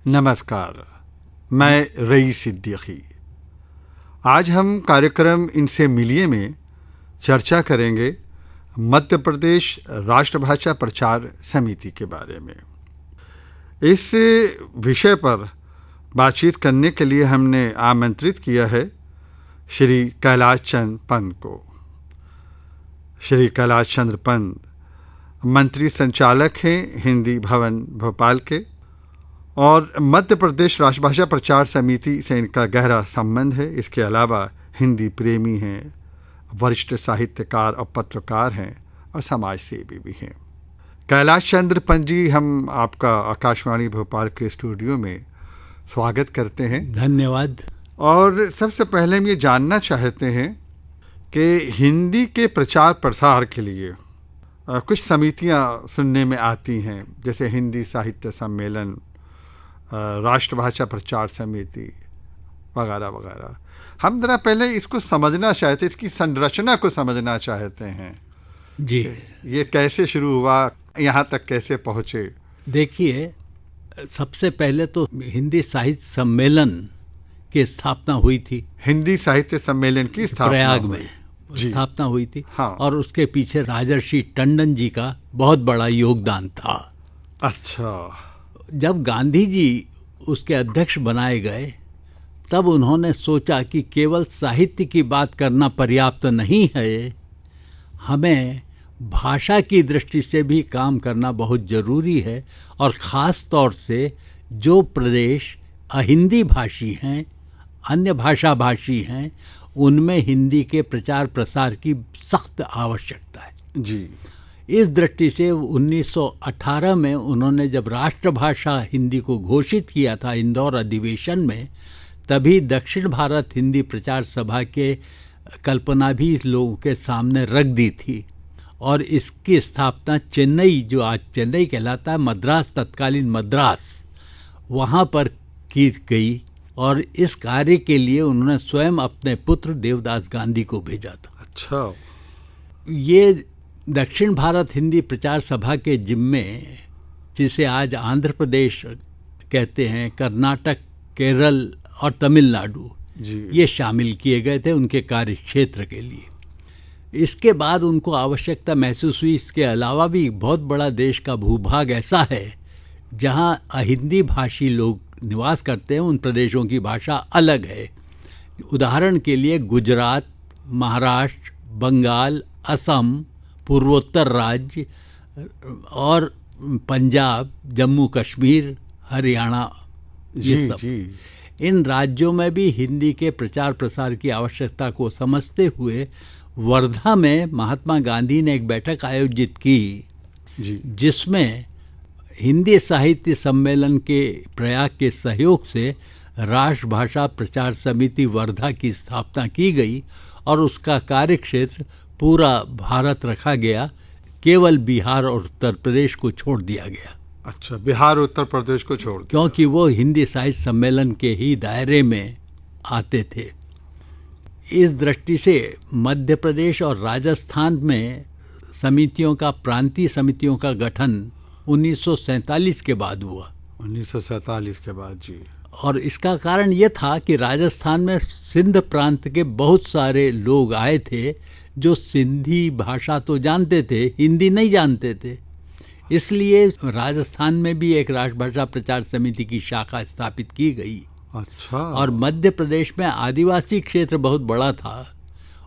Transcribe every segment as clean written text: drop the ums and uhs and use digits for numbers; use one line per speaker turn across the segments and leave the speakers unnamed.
नमस्कार, मैं रईस सिद्दीकी। आज हम कार्यक्रम इनसे मिलिए में चर्चा करेंगे मध्य प्रदेश राष्ट्रभाषा प्रचार समिति के बारे में। इस विषय पर बातचीत करने के लिए हमने आमंत्रित किया है श्री कैलाश चंद्र पंत को। श्री कैलाश चंद्र पंत मंत्री संचालक हैं हिंदी भवन भोपाल के, और मध्य प्रदेश राष्ट्रभाषा प्रचार समिति से इनका गहरा संबंध है। इसके अलावा हिंदी प्रेमी हैं, वरिष्ठ साहित्यकार और पत्रकार हैं और समाज सेवी भी हैं। कैलाश चंद्र पंत जी, हम आपका आकाशवाणी भोपाल के स्टूडियो में स्वागत करते हैं।
धन्यवाद।
और सबसे पहले हम ये जानना चाहते हैं कि हिंदी के प्रचार प्रसार के लिए कुछ समितियां सुनने में आती हैं, जैसे हिंदी साहित्य सम्मेलन, राष्ट्रभाषा प्रचार समिति वगैरह वगैरह। हम जरा पहले इसको समझना चाहते हैं, इसकी संरचना को समझना चाहते हैं
जी।
ये कैसे शुरू हुआ, यहाँ तक कैसे पहुँचे?
देखिए, सबसे पहले तो हिंदी साहित्य सम्मेलन की स्थापना हुई थी।
हिंदी साहित्य सम्मेलन की स्थापना
प्रयाग में स्थापना हुई थी।
हाँ।
और उसके पीछे राजर्षि टंडन जी का बहुत बड़ा योगदान था।
अच्छा।
जब गांधी जी उसके अध्यक्ष बनाए गए, तब उन्होंने सोचा कि केवल साहित्य की बात करना पर्याप्त नहीं है, हमें भाषा की दृष्टि से भी काम करना बहुत ज़रूरी है। और ख़ास तौर से जो प्रदेश अहिंदी भाषी हैं, अन्य भाषा भाषी हैं, उनमें हिंदी के प्रचार प्रसार की सख्त आवश्यकता है
जी।
इस दृष्टि से 1918 में उन्होंने जब राष्ट्रभाषा हिंदी को घोषित किया था इंदौर अधिवेशन में, तभी दक्षिण भारत हिंदी प्रचार सभा के कल्पना भी इस लोगों के सामने रख दी थी। और इसकी स्थापना चेन्नई, जो आज चेन्नई कहलाता है, मद्रास, तत्कालीन मद्रास, वहाँ पर की गई। और इस कार्य के लिए उन्होंने स्वयं अपने पुत्र देवदास गांधी को भेजा था।
अच्छा।
ये दक्षिण भारत हिंदी प्रचार सभा के जिम्मे, जिसे आज आंध्र प्रदेश कहते हैं, कर्नाटक, केरल और तमिलनाडु, ये शामिल किए गए थे उनके कार्य क्षेत्र के लिए। इसके बाद उनको आवश्यकता महसूस हुई, इसके अलावा भी बहुत बड़ा देश का भूभाग ऐसा है जहां अहिंदी भाषी लोग निवास करते हैं, उन प्रदेशों की भाषा अलग है। उदाहरण के लिए गुजरात, महाराष्ट्र, बंगाल, असम, पूर्वोत्तर राज्य और पंजाब, जम्मू कश्मीर, हरियाणा, ये सब। इन राज्यों में भी हिंदी के प्रचार प्रसार की आवश्यकता को समझते हुए वर्धा में महात्मा गांधी ने एक बैठक आयोजित की, जिसमें हिंदी साहित्य सम्मेलन के प्रयाग के सहयोग से राष्ट्रभाषा प्रचार समिति वर्धा की स्थापना की गई। और उसका कार्यक्षेत्र पूरा भारत रखा गया, केवल बिहार और उत्तर प्रदेश को छोड़ दिया गया।
अच्छा, बिहार उत्तर प्रदेश को छोड़ दिया,
क्योंकि वो हिंदी साहित्य सम्मेलन के ही दायरे में आते थे। इस दृष्टि से मध्य प्रदेश और राजस्थान में समितियों का, प्रांतीय समितियों का गठन 1947 के बाद हुआ।
1947 के बाद, जी।
और इसका कारण ये था कि राजस्थान में सिंध प्रांत के बहुत सारे लोग आए थे जो सिंधी भाषा तो जानते थे, हिंदी नहीं जानते थे। इसलिए राजस्थान में भी एक राष्ट्रभाषा प्रचार समिति की शाखा स्थापित की गई।
अच्छा। और
मध्य प्रदेश में आदिवासी क्षेत्र बहुत बड़ा था,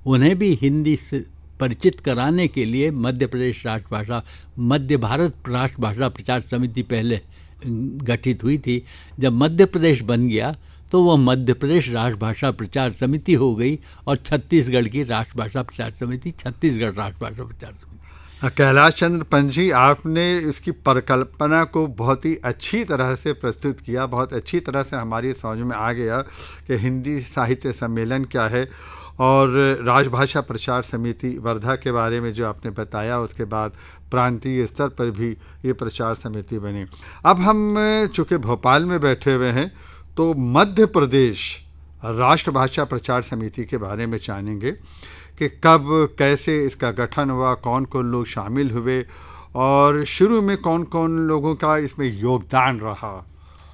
उन्हें भी हिंदी से परिचित कराने के लिए मध्य प्रदेश राष्ट्रभाषा, मध्य भारत राष्ट्रभाषा प्रचार समिति पहले गठित हुई थी। जब मध्य प्रदेश बन गया तो वह मध्य प्रदेश राष्ट्रभाषा प्रचार समिति हो गई, और छत्तीसगढ़ की राष्ट्रभाषा प्रचार समिति छत्तीसगढ़ राष्ट्रभाषा प्रचार समिति।
कैलाश चंद्र पंत जी, आपने इसकी परिकल्पना को बहुत ही अच्छी तरह से प्रस्तुत किया। बहुत अच्छी तरह से हमारी समझ में आ गया कि हिंदी साहित्य सम्मेलन क्या है, और राजभाषा प्रचार समिति वर्धा के बारे में जो आपने बताया। उसके बाद प्रांतीय स्तर पर भी ये प्रचार समिति बनी। अब हम चूँकि भोपाल में बैठे हुए हैं, तो मध्य प्रदेश राष्ट्रभाषा प्रचार समिति के बारे में जानेंगे कि कब, कैसे इसका गठन हुआ, कौन कौन लोग शामिल हुए, और शुरू में कौन कौन लोगों का इसमें योगदान रहा।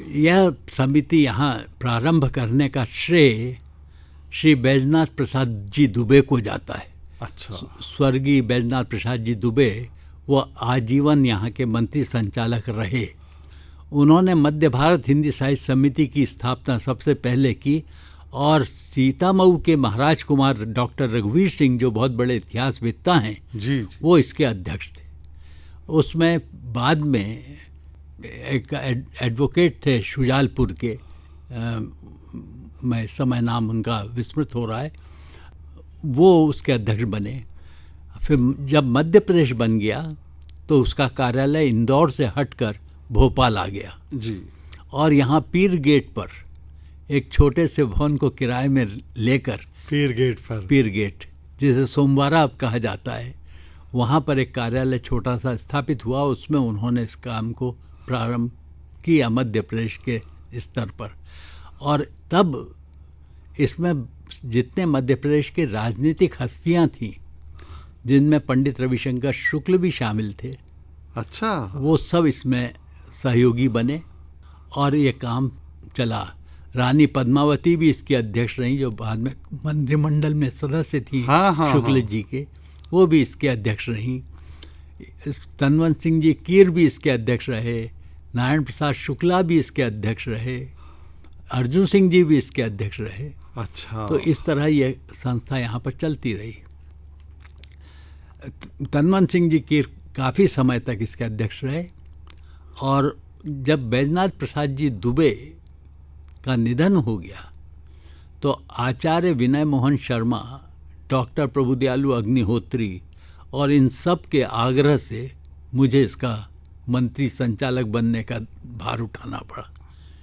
यह समिति यहाँ प्रारंभ करने का श्रेय श्री बैजनाथ प्रसाद जी दुबे को जाता है।
अच्छा।
स्वर्गीय बैजनाथ प्रसाद जी दुबे वो आजीवन यहाँ के मंत्री संचालक रहे। उन्होंने मध्य भारत हिंदी साहित्य समिति की स्थापना सबसे पहले की और सीतामऊ के महाराज कुमार डॉक्टर रघुवीर सिंह जो बहुत बड़े इतिहासवेत्ता हैं
जी।
वो इसके अध्यक्ष थे। उसमें बाद में एक एडवोकेट थे शुजालपुर के, मैं इस समय नाम उनका विस्मृत हो रहा है, वो उसके अध्यक्ष बने। फिर जब मध्य प्रदेश बन गया तो उसका कार्यालय इंदौर से हटकर भोपाल आ गया
जी।
और यहाँ पीर गेट पर एक छोटे से भवन को किराए में लेकर पीर गेट जिसे सोमवारा अब कहा जाता है, वहाँ पर एक कार्यालय छोटा सा स्थापित हुआ। उसमें उन्होंने इस काम को प्रारंभ किया मध्य प्रदेश के स्तर पर। और तब इसमें जितने मध्य प्रदेश के राजनीतिक हस्तियाँ थीं, जिनमें पंडित रविशंकर शुक्ल भी शामिल थे,
अच्छा,
वो सब इसमें सहयोगी बने और ये काम चला। रानी पद्मावती भी इसकी अध्यक्ष रहीं, जो बाद में मंत्रिमंडल में सदस्य थी शुक्ल जी के, वो भी इसके अध्यक्ष रहीं। तनवंत सिंह जी कीर भी इसके अध्यक्ष रहे, नारायण प्रसाद शुक्ला भी इसके अध्यक्ष रहे, अर्जुन सिंह जी भी इसके अध्यक्ष रहे।
अच्छा।
तो इस तरह ये संस्था यहाँ पर चलती रही। तनवंत सिंह जी कीर काफ़ी समय तक इसके अध्यक्ष रहे और जब बैजनाथ प्रसाद जी दुबे का निधन हो गया तो आचार्य विनय मोहन शर्मा, डॉक्टर प्रभुदयालु अग्निहोत्री और इन सब के आग्रह से मुझे इसका मंत्री संचालक बनने का भार उठाना पड़ा।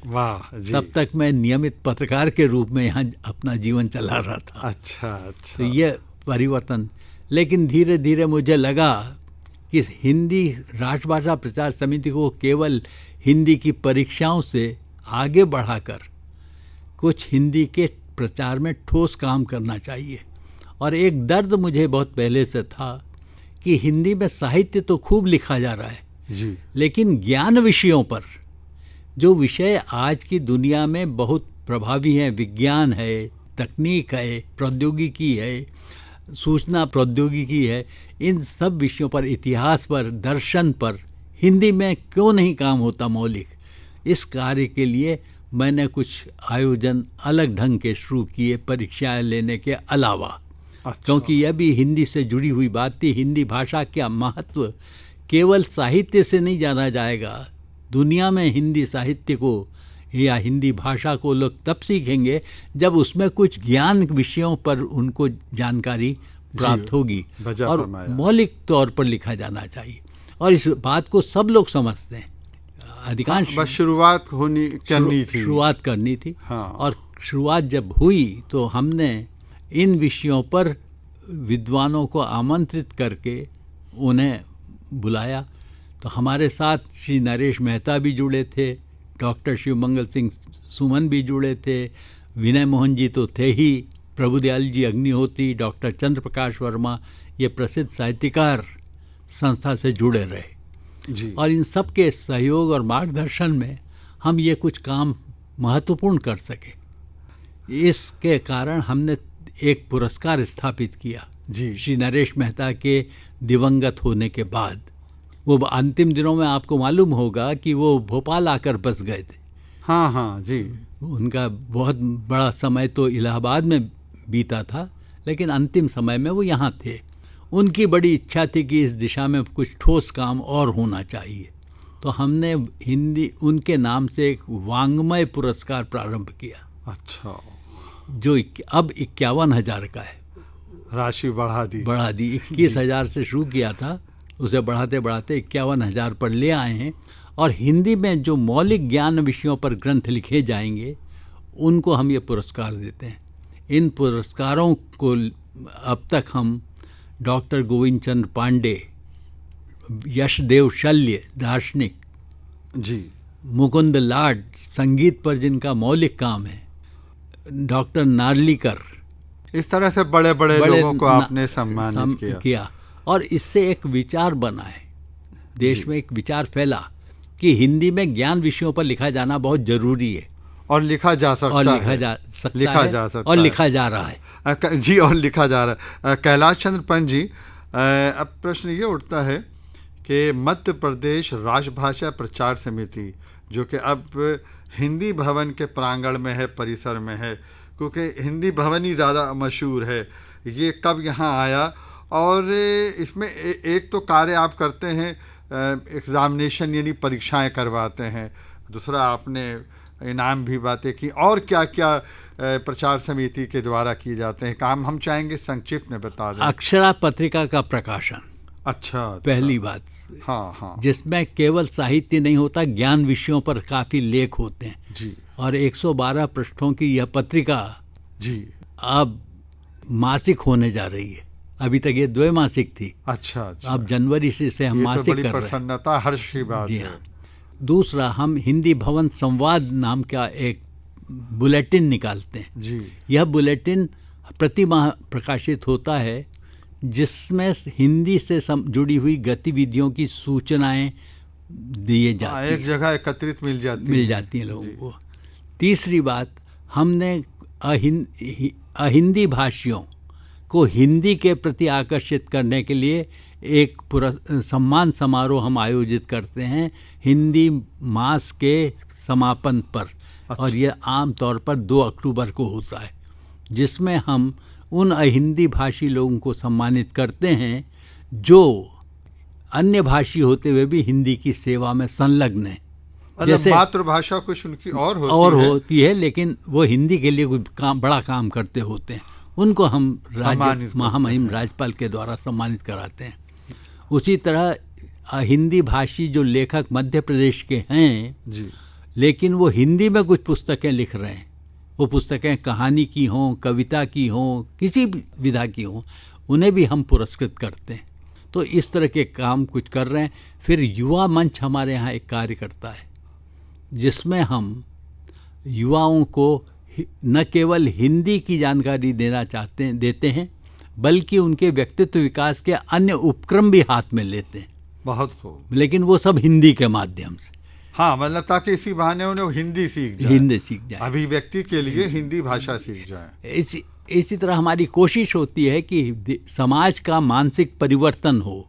वाह जी।
तब तक मैं नियमित पत्रकार के रूप में यहाँ अपना जीवन चला रहा था।
अच्छा।
तो ये परिवर्तन, लेकिन धीरे धीरे मुझे लगा कि हिंदी राष्ट्रभाषा प्रचार समिति को केवल हिंदी की परीक्षाओं से आगे बढ़ाकर कुछ हिंदी के प्रचार में ठोस काम करना चाहिए। और एक दर्द मुझे बहुत पहले से था कि हिंदी में साहित्य तो खूब लिखा जा रहा है
जी,
लेकिन ज्ञान विषयों पर, जो विषय आज की दुनिया में बहुत प्रभावी हैं, विज्ञान है, तकनीक है, प्रौद्योगिकी है, सूचना प्रौद्योगिकी है, इन सब विषयों पर, इतिहास पर, दर्शन पर हिंदी में क्यों नहीं काम होता मौलिक। इस कार्य के लिए मैंने कुछ आयोजन अलग ढंग के शुरू किए परीक्षाएं लेने के अलावा।
अच्छा।
क्योंकि यह भी हिंदी से जुड़ी हुई बात थी। हिंदी भाषा का महत्व केवल साहित्य से नहीं जाना जाएगा। दुनिया में हिंदी साहित्य को या हिंदी भाषा को लोग तब सीखेंगे जब उसमें कुछ ज्ञान विषयों पर उनको जानकारी प्राप्त होगी और मौलिक तौर पर लिखा जाना चाहिए। और इस बात को सब लोग समझते हैं। अधिकांश
बस शुरुआत करनी थी।
हाँ। और शुरुआत जब हुई तो हमने इन विषयों पर विद्वानों को आमंत्रित करके उन्हें बुलाया। तो हमारे साथ श्री नरेश मेहता भी जुड़े थे, डॉक्टर शिवमंगल सिंह सुमन भी जुड़े थे, विनय मोहन जी तो थे ही, प्रभुदयाल जी अग्निहोत्री, डॉक्टर चंद्र प्रकाश वर्मा, ये प्रसिद्ध साहित्यकार संस्था से जुड़े रहे
जी।
और इन सब के सहयोग और मार्गदर्शन में हम ये कुछ काम महत्वपूर्ण कर सके। इसके कारण हमने एक पुरस्कार स्थापित किया
जी।
श्री नरेश मेहता के दिवंगत होने के बाद। वो अंतिम दिनों में आपको मालूम होगा कि वो भोपाल आकर बस गए थे।
हाँ हाँ जी।
उनका बहुत बड़ा समय तो इलाहाबाद में बीता था, लेकिन अंतिम समय में वो यहाँ थे। उनकी बड़ी इच्छा थी कि इस दिशा में कुछ ठोस काम और होना चाहिए। तो हमने हिंदी उनके नाम से एक वाङ्मय पुरस्कार प्रारंभ किया।
अच्छा।
जो अब 51,000 का है।
राशि बढ़ा दी
21,000 से शुरू किया था, उसे बढ़ाते बढ़ाते 51,000 पर ले आए हैं। और हिंदी में जो मौलिक ज्ञान विषयों पर ग्रंथ लिखे जाएंगे उनको हम ये पुरस्कार देते हैं। इन पुरस्कारों को अब तक हम डॉक्टर गोविंद चंद्र पांडे, यशदेव शल्य दार्शनिक
जी,
मुकुंद लाड संगीत पर जिनका मौलिक काम है, डॉक्टर नार्लिकर,
इस तरह से बड़े बड़े लोगों को आपने सम्मानित किया।
और इससे एक विचार बना है, देश में एक विचार फैला कि हिंदी में ज्ञान विषयों पर लिखा जाना बहुत जरूरी है
और लिखा जा सकता
और
है,
लिखा जा सकता
लिखा
है
जा सकता
और
है।
लिखा जा रहा है
जी, और लिखा जा रहा है। कैलाश चंद्र पंत जी, अब प्रश्न ये उठता है कि मध्य प्रदेश राष्ट्रभाषा प्रचार समिति, जो कि अब हिंदी भवन के प्रांगण में है, परिसर में है, क्योंकि हिंदी भवन ही ज़्यादा मशहूर है, ये कब यहाँ आया? और इसमें एक तो कार्य आप करते हैं, एग्जामिनेशन यानी परीक्षाएं करवाते हैं, दूसरा आपने इनाम भी बातें की, और क्या क्या प्रचार समिति के द्वारा किए जाते हैं काम, हम चाहेंगे संक्षिप्त में बता दें।
अक्षरा पत्रिका का प्रकाशन,
अच्छा,
पहली बात।
हाँ हाँ,
जिसमें केवल साहित्य नहीं होता, ज्ञान विषयों पर काफी लेख होते हैं
जी।
और 112 पृष्ठों की यह पत्रिका
जी
अब मासिक होने जा रही है। अभी तक ये द्वैमासिक थी,
अच्छा अच्छा,
अब जनवरी से हम मासिक
तो बड़ी
कर रहे हैं।
प्रसन्नता, हर्ष की बात
जी
है।
हाँ। दूसरा, हम हिंदी भवन संवाद नाम का एक बुलेटिन निकालते हैं
जी।
यह बुलेटिन प्रति माह प्रकाशित होता है, जिसमें हिंदी से जुड़ी हुई गतिविधियों की सूचनाएं दिए जाती हैं,
एक जगह एकत्रित मिल जाती हैं
लोगों को। तीसरी बात, हमने अहिंदी भाषियों को हिंदी के प्रति आकर्षित करने के लिए एक सम्मान समारोह हम आयोजित करते हैं हिंदी मास के समापन पर। अच्छा। और यह आम तौर पर 2 अक्टूबर को होता है, जिसमें हम उन अहिंदी भाषी लोगों को सम्मानित करते हैं जो अन्य भाषी होते हुए भी हिंदी की सेवा में संलग्न है।
जैसे मातृभाषा कुछ उनकी और होती है,
लेकिन वो हिंदी के लिए कोई बड़ा काम करते होते हैं, उनको हम महामहिम राज्यपाल के द्वारा सम्मानित कराते हैं। उसी तरह हिंदी भाषी जो लेखक मध्य प्रदेश के हैं
जी,
लेकिन वो हिंदी में कुछ पुस्तकें लिख रहे हैं, वो पुस्तकें कहानी की हों, कविता की हों, किसी भी विधा की हों, उन्हें भी हम पुरस्कृत करते हैं। तो इस तरह के काम कुछ कर रहे हैं। फिर युवा मंच हमारे यहाँ एक कार्य करता है, जिसमें हम युवाओं को न केवल हिंदी की जानकारी देते हैं, बल्कि उनके व्यक्तित्व विकास के अन्य उपक्रम भी हाथ में लेते हैं।
बहुत खूब।
लेकिन वो सब हिंदी के माध्यम से।
हाँ, मतलब ताकि इसी बहाने उन्हें हिंदी सीख जाए, अभिव्यक्ति के लिए हिंदी भाषा सीख जाए।
इसी तरह हमारी कोशिश होती है कि समाज का मानसिक परिवर्तन हो।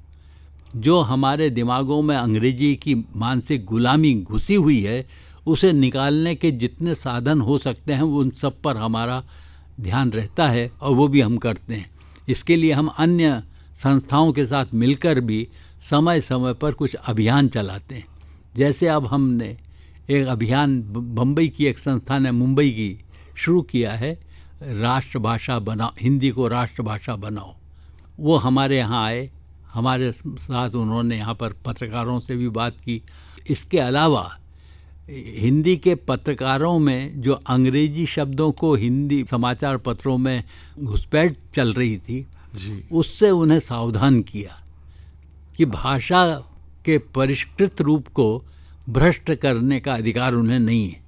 जो हमारे दिमागों में अंग्रेजी की मानसिक गुलामी घुसी हुई है, उसे निकालने के जितने साधन हो सकते हैं उन सब पर हमारा ध्यान रहता है, और वो भी हम करते हैं। इसके लिए हम अन्य संस्थाओं के साथ मिलकर भी समय समय पर कुछ अभियान चलाते हैं। जैसे अब हमने एक अभियान बम्बई की एक संस्था ने मुंबई की शुरू किया है, राष्ट्रभाषा बनाओ, हिंदी को राष्ट्रभाषा बनाओ। वो हमारे यहाँ आए, हमारे साथ उन्होंने यहाँ पर पत्रकारों से भी बात की। इसके अलावा हिंदी के पत्रकारों में जो अंग्रेजी शब्दों को हिंदी समाचार पत्रों में घुसपैठ चल रही थी
जी,
उससे उन्हें सावधान किया कि भाषा के परिष्कृत रूप को भ्रष्ट करने का अधिकार उन्हें नहीं है,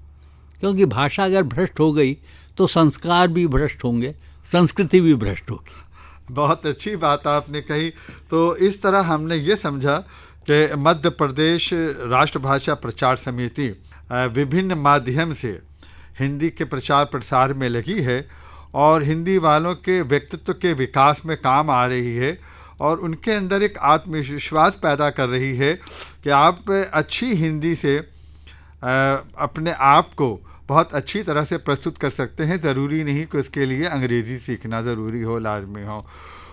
क्योंकि भाषा अगर भ्रष्ट हो गई तो संस्कार भी भ्रष्ट होंगे, संस्कृति भी भ्रष्ट होगी।
बहुत अच्छी बात आपने कही। तो इस तरह हमने ये समझा कि मध्य प्रदेश राष्ट्रभाषा प्रचार समिति विभिन्न माध्यम से हिंदी के प्रचार प्रसार में लगी है और हिंदी वालों के व्यक्तित्व के विकास में काम आ रही है, और उनके अंदर एक आत्मविश्वास पैदा कर रही है कि आप अच्छी हिंदी से अपने आप को बहुत अच्छी तरह से प्रस्तुत कर सकते हैं। ज़रूरी नहीं कि उसके लिए अंग्रेज़ी सीखना ज़रूरी हो, लाजमी हो।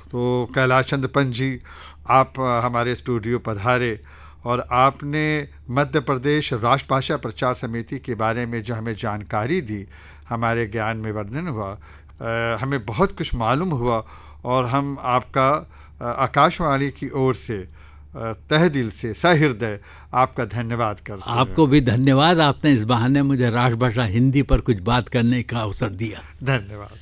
तो कैलाश चंद्र पंत जी, आप हमारे स्टूडियो पधारे और आपने मध्य प्रदेश राष्ट्रभाषा प्रचार समिति के बारे में जो हमें जानकारी दी, हमारे ज्ञान में वर्धन हुआ, हमें बहुत कुछ मालूम हुआ, और हम आपका आकाशवाणी की ओर से तहे दिल से सहृदय आपका धन्यवाद करते हैं।
आपको भी धन्यवाद, आपने इस बहाने मुझे राष्ट्रभाषा हिंदी पर कुछ बात करने का अवसर दिया।
धन्यवाद।